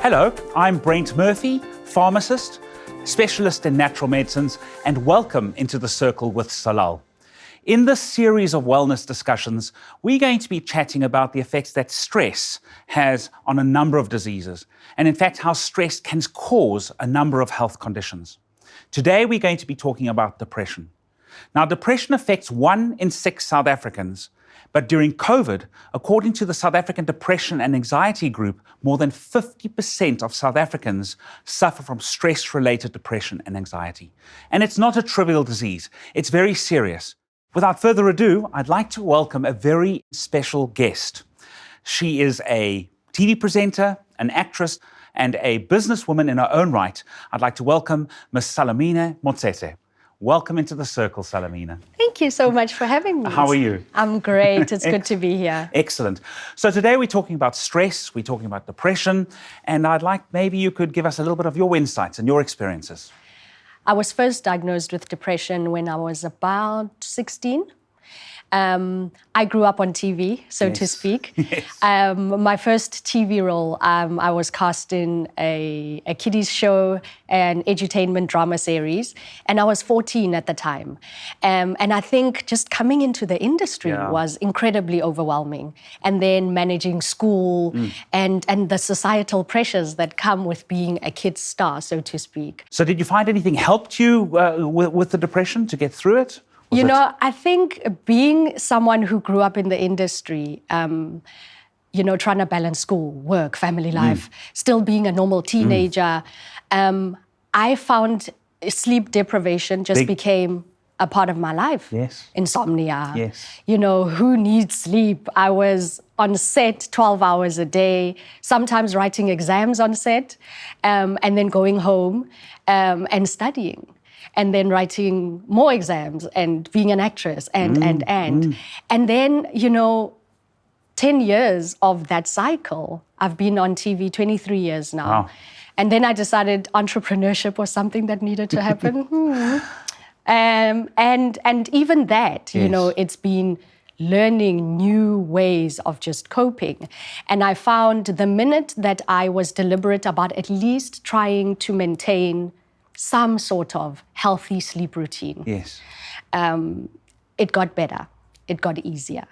Hello, I'm Brent Murphy, pharmacist, specialist in natural medicines, and welcome into The Circle with Solal. In this series of wellness discussions, we're going to be chatting about the effects that stress has on a number of diseases, and in fact, how stress can cause a number of health conditions. Today, we're going to be talking about depression. Now, depression affects 1 in 6 South Africans, but during COVID, according to the South African Depression and Anxiety Group, more than 50% of South Africans suffer from stress-related depression and anxiety. And it's not a trivial disease. It's very serious. Without further ado, I'd like to welcome a very special guest. She is a TV presenter, an actress, and a businesswoman in her own right. I'd like to welcome Ms. Salamina Mosese. Welcome into The Circle, Salamina. Thank you so much for having me. How are you? I'm great. It's good to be here. Excellent. So today we're talking about stress, we're talking about depression, and I'd like maybe you could give us a little bit of your insights and your experiences. I was first diagnosed with depression when I was about 16. I grew up on TV, so to speak. Yes. My first TV role, I was cast in a kiddies show, an edutainment drama series, and I was 14 at the time. And I think just coming into the industry was incredibly overwhelming. And then managing school and the societal pressures that come with being a kid star, so to speak. So did you find anything helped you with the depression to get through it? I think being someone who grew up in the industry, trying to balance school, work, family life, still being a normal teenager, I found sleep deprivation just became a part of my life. Yes. Insomnia. Yes. Who needs sleep? I was on set 12 hours a day, sometimes writing exams on set, and then going home and studying. And then writing more exams and being an actress and then, 10 years of that cycle. I've been on TV 23 years now. Wow. And then I decided entrepreneurship was something that needed to happen. And even that, it's been learning new ways of just coping. And I found the minute that I was deliberate about at least trying to maintain some sort of healthy sleep routine. Yes. It got better. It got easier.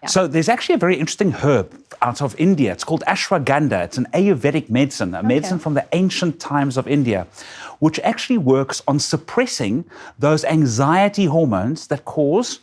Yeah. So there's actually a very interesting herb out of India. It's called Ashwagandha. It's an Ayurvedic medicine, a medicine from the ancient times of India, which actually works on suppressing those anxiety hormones that cause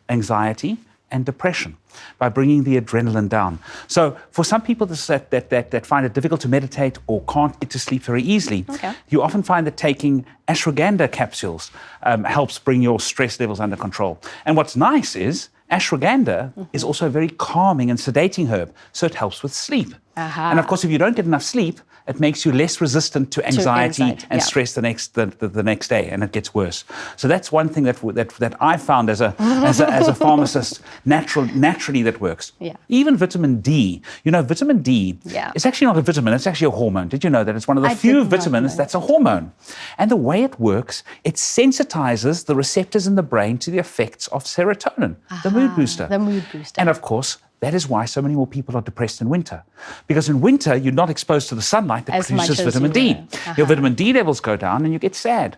anxiety and depression by bringing the adrenaline down. So for some people that find it difficult to meditate or can't get to sleep very easily, you often find that taking ashwagandha capsules helps bring your stress levels under control. And what's nice is ashwagandha is also a very calming and sedating herb, so it helps with sleep. And of course, if you don't get enough sleep, it makes you less resistant to anxiety and stress the next day, and it gets worse. So that's one thing that I found as a pharmacist naturally that works. Yeah. Even vitamin D. Vitamin D is actually not a vitamin; it's actually a hormone. Did you know that it's one of the few vitamins that's a hormone? And the way it works, it sensitizes the receptors in the brain to the effects of serotonin, the mood booster. The mood booster. And of course, that is why so many more people are depressed in winter. Because in winter, you're not exposed to the sunlight that produces vitamin D. Your vitamin D levels go down and you get sad.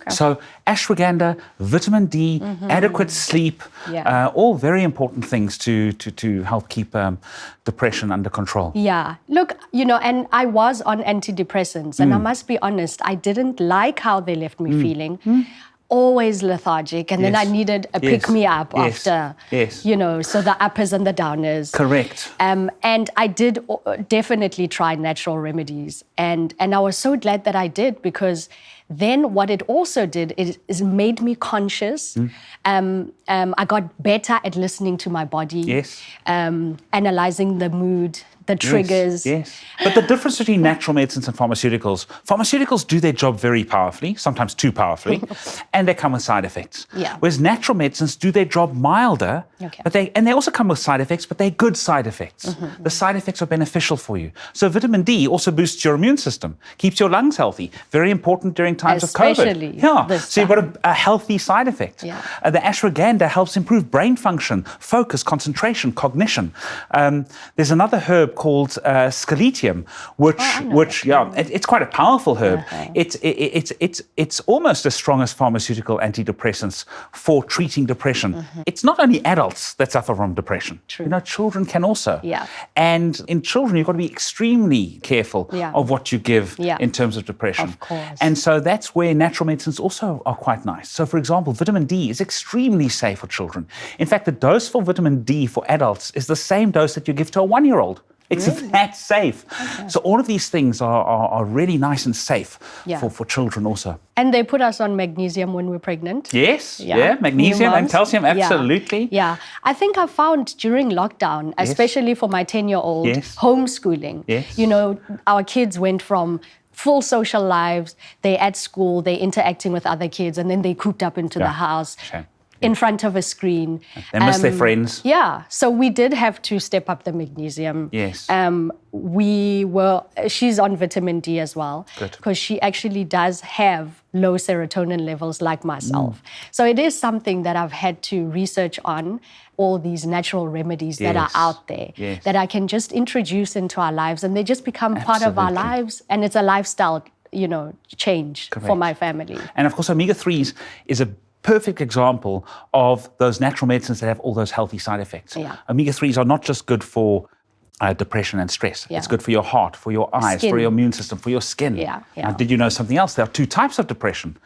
So ashwagandha, vitamin D, adequate sleep, all very important things to help keep depression under control. Yeah. Look, and I was on antidepressants, and I must be honest, I didn't like how they left me feeling. Always lethargic, and then I needed a pick-me-up after, so the uppers and the downers. Correct. And I did definitely try natural remedies, and I was so glad that I did, because then what it also did is made me conscious. I got better at listening to my body, analyzing the mood, the triggers. Yes. But the difference between natural medicines and pharmaceuticals do their job very powerfully, sometimes too powerfully, and they come with side effects. Yeah. Whereas natural medicines do their job milder, but they also come with side effects, but they're good side effects. The side effects are beneficial for you. So vitamin D also boosts your immune system, keeps your lungs healthy, very important during times of COVID. Especially So you've got a healthy side effect. The ashwagandha helps improve brain function, focus, concentration, cognition. There's another herb herb called scaletium, it's quite a powerful herb. It's almost as strong as pharmaceutical antidepressants for treating depression. It's not only adults that suffer from depression. True. You know, children can also. Yeah. And in children, you've got to be extremely careful of what you give in terms of depression. Of course. And so that's where natural medicines also are quite nice. So, for example, vitamin D is extremely safe for children. In fact, the dose for vitamin D for adults is the same dose that you give to a 1-year-old. It's that safe. Okay. So all of these things are really nice and safe for children also. And they put us on magnesium when we're pregnant. Yes, magnesium and calcium, absolutely. Yeah. I think I found during lockdown, especially for my 10-year-old, homeschooling, you know, our kids went from full social lives, they're at school, they're interacting with other kids, and then they cooped up into the house. Shame. In front of a screen. They miss their friends. Yeah, so we did have to step up the magnesium. Yes. She's on vitamin D as well. Good. Because she actually does have low serotonin levels like myself. So it is something that I've had to research on, all these natural remedies that are out there, that I can just introduce into our lives, and they just become part of our lives, and it's a lifestyle, you know, change for my family. And of course, omega-3s is a perfect example of those natural medicines that have all those healthy side effects. Yeah. Omega-3s are not just good for depression and stress. It's good for your heart, for your eyes, for your immune system, for your skin. Now, did you know something else? There are 2 types of depression.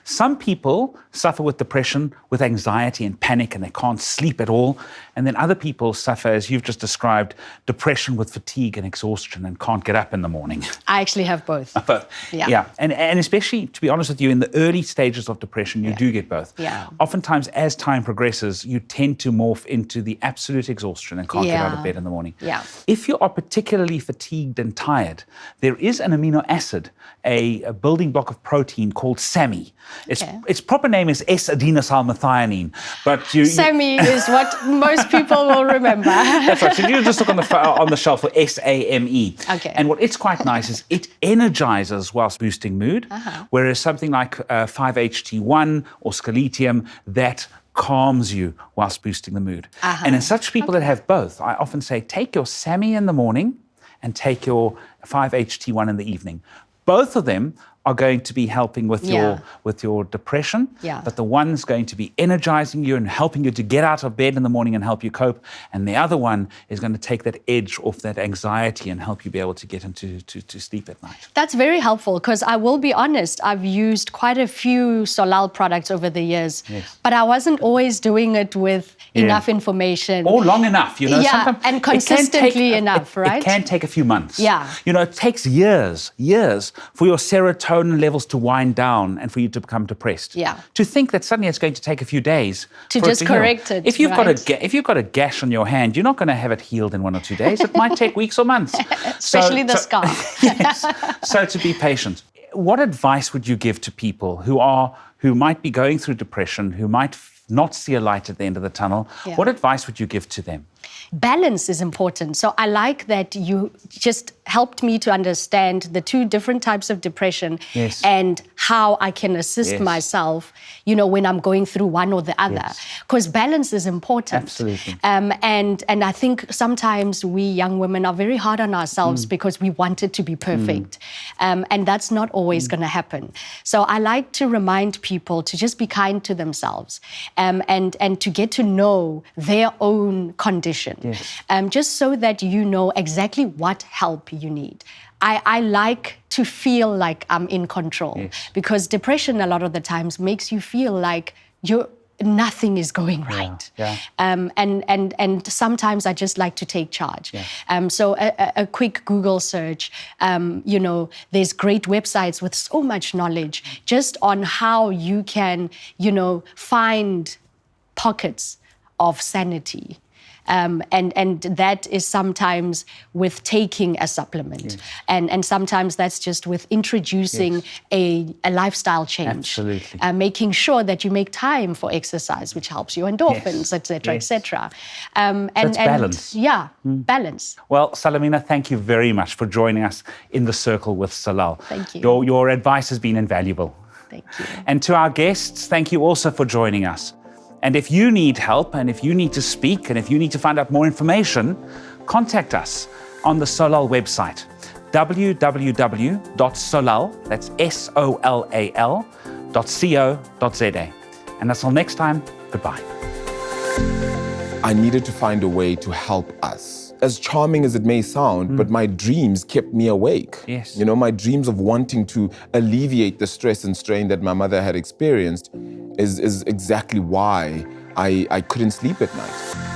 Some people suffer with depression with anxiety and panic, and they can't sleep at all. And then other people suffer, as you've just described, depression with fatigue and exhaustion and can't get up in the morning. I actually have both. Both. Yeah. And especially, to be honest with you, in the early stages of depression, you do get both. Yeah. Oftentimes, as time progresses, you tend to morph into the absolute exhaustion and can't get out of bed in the morning. Yeah. If you are particularly fatigued and tired, there is an amino acid, a building block of protein called SAMe. Its proper name is S-adenosylmethionine, but SAMe is what most people will remember. That's right. So you just look on the shelf for SAMe. Okay. And what it's quite nice is it energizes whilst boosting mood, whereas something like 5-HT1 or scaletium, that calms you whilst boosting the mood. And in such people that have both, I often say, take your SAMe in the morning and take your 5-HT1 in the evening. Both of them are going to be helping with your depression, but the one's going to be energizing you and helping you to get out of bed in the morning and help you cope, and the other one is going to take that edge off that anxiety and help you be able to get into to sleep at night. That's very helpful, because I will be honest, I've used quite a few Solal products over the years, but I wasn't always doing it with enough information. Or long enough, you know. And consistently enough, right? It can take a few months. Yeah. You know, it takes years for your serotonin levels to wind down and for you to become depressed. Yeah. To think that suddenly it's going to take a few days to just correct it. If you've got a gash on your hand, you're not going to have it healed in 1 or 2 days. It might take weeks or months. Especially the scar. Yes. So to be patient. What advice would you give to people who might be going through depression, who might not see a light at the end of the tunnel? What advice would you give to them? Balance is important. So I like that you just helped me to understand the 2 different types of depression and how I can assist myself, you know, when I'm going through one or the other. Because balance is important. Absolutely. And I think sometimes we young women are very hard on ourselves because we want it to be perfect. And that's not always going to happen. So I like to remind people to just be kind to themselves and to get to know their own condition. Just so that you know exactly what help you need. I like to feel like I'm in control because depression a lot of the times makes you feel like nothing is going right. And sometimes I just like to take charge. So a quick Google search, you know, there's great websites with so much knowledge just on how you can, you know, find pockets of sanity. And that is sometimes with taking a supplement. And sometimes that's just with introducing a lifestyle change. Absolutely. Making sure that you make time for exercise, which helps your endorphins, et cetera, et cetera. That's balance. Balance. Well, Salamina, thank you very much for joining us in the Circle with Solal. Thank you. Your advice has been invaluable. Thank you. And to our guests, thank you also for joining us. And if you need help, and if you need to speak, and if you need to find out more information, contact us. on the Solal website, www.solal, that's solal.co.za. And until next time, goodbye. I needed to find a way to help us. As charming as it may sound, but my dreams kept me awake. Yes. You know, my dreams of wanting to alleviate the stress and strain that my mother had experienced is exactly why I couldn't sleep at night.